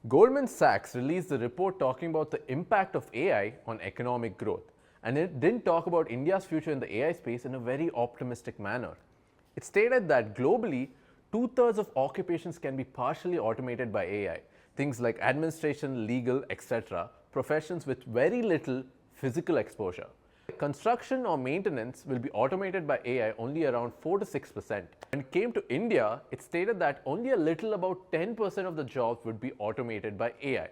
Goldman Sachs released a report talking about the impact of AI on economic growth, and it didn't talk about India's future in the AI space in a very optimistic manner. It stated that globally, 2/3 of occupations can be partially automated by AI, things like administration, legal, etc., professions with very little physical exposure. Construction or maintenance will be automated by AI only around 4 to 6%. When it came to India, it stated that only a little about 10% of the jobs would be automated by AI.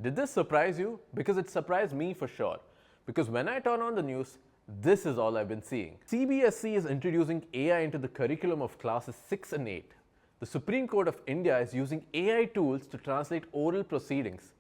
Did this surprise you? Because it surprised me for sure. Because when I turn on the news, this is all I've been seeing. CBSE is introducing AI into the curriculum of classes 6 and 8. The Supreme Court of India is using AI tools to translate oral proceedings.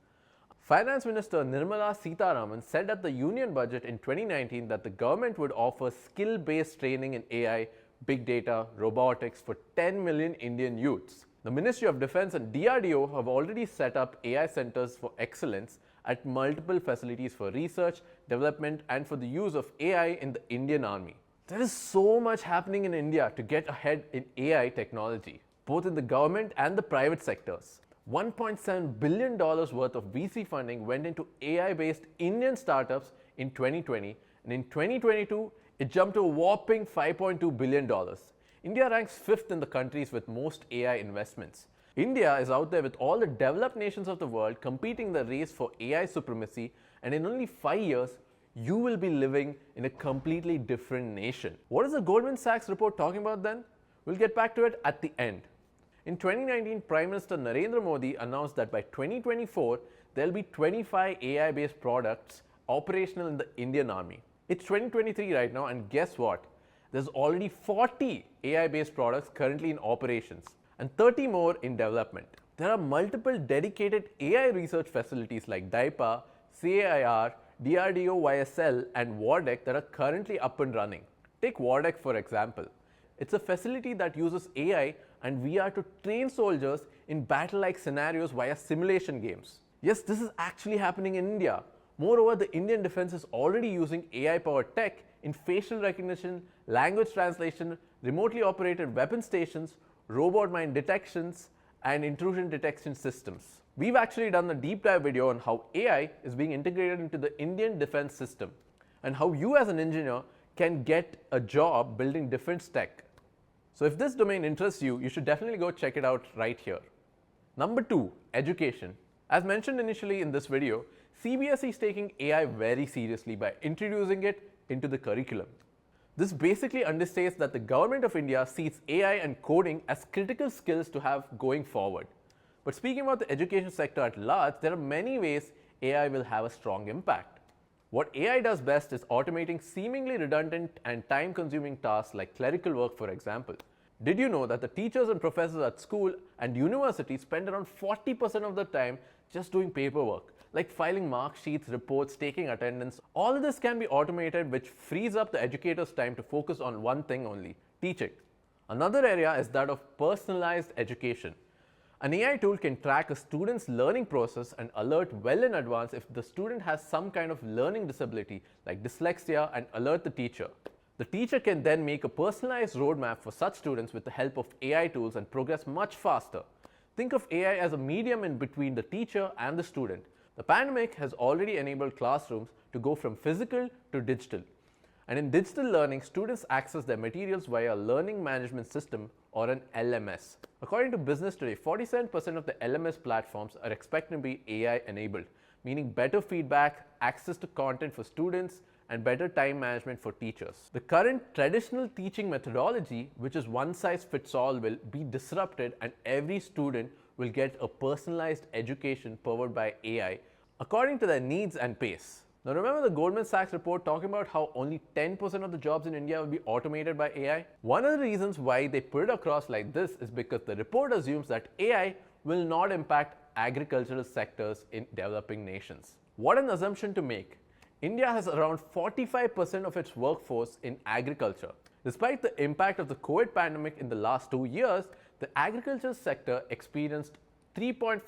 Finance Minister Nirmala Sitharaman said at the Union Budget in 2019 that the government would offer skill-based training in AI, big data, robotics for 10 million Indian youths. The Ministry of Defence and DRDO have already set up AI centers for excellence at multiple facilities for research, development, and for the use of AI in the Indian Army. There is so much happening in India to get ahead in AI technology, both in the government and the private sectors. $1.7 billion worth of VC funding went into AI-based Indian startups in 2020, and in 2022, it jumped to a whopping $5.2 billion. India ranks 5th in the countries with most AI investments. India is out there with all the developed nations of the world competing in the race for AI supremacy, and in only 5 years, you will be living in a completely different nation. What is the Goldman Sachs report talking about then? We'll get back to it at the end. In 2019, Prime Minister Narendra Modi announced that by 2024, there'll be 25 AI-based products operational in the Indian Army. It's 2023 right now, and guess what? There's already 40 AI-based products currently in operations and 30 more in development. There are multiple dedicated AI research facilities like DIPA, CAIR, DRDO YSL, and WARDEC that are currently up and running. Take WARDEC for example. It's a facility that uses AI and VR to train soldiers in battle-like scenarios via simulation games. Yes, this is actually happening in India. Moreover, the Indian defense is already using AI-powered tech in facial recognition, language translation, remotely operated weapon stations, robot mine detections, and intrusion detection systems. We've actually done a deep dive video on how AI is being integrated into the Indian defense system and how you as an engineer can get a job building defense tech. So if this domain interests you, you should definitely go check it out right here. Number 2, education. As mentioned initially in this video, CBSE is taking AI very seriously by introducing it into the curriculum. This basically understates that the government of India sees AI and coding as critical skills to have going forward. But speaking about the education sector at large, there are many ways AI will have a strong impact. What AI does best is automating seemingly redundant and time-consuming tasks like clerical work, for example. Did you know that the teachers and professors at school and universities spend around 40% of their time just doing paperwork, like filing mark sheets, reports, taking attendance? All of this can be automated, which frees up the educator's time to focus on one thing only: teaching. Another area is that of personalized education. An AI tool can track a student's learning process and alert well in advance if the student has some kind of learning disability like dyslexia and alert the teacher. The teacher can then make a personalized roadmap for such students with the help of AI tools and progress much faster. Think of AI as a medium in between the teacher and the student. The pandemic has already enabled classrooms to go from physical to digital. And in digital learning, students access their materials via a learning management system or an LMS. According to Business Today, 47% of the LMS platforms are expected to be AI enabled, meaning better feedback, access to content for students, and better time management for teachers. The current traditional teaching methodology, which is one size fits all, will be disrupted, and every student will get a personalized education powered by AI according to their needs and pace. Now remember the Goldman Sachs report talking about how only 10% of the jobs in India will be automated by AI? One of the reasons why they put it across like this is because the report assumes that AI will not impact agricultural sectors in developing nations. What an assumption to make. India has around 45% of its workforce in agriculture. Despite the impact of the COVID pandemic in the last 2 years, the agriculture sector experienced 3.4%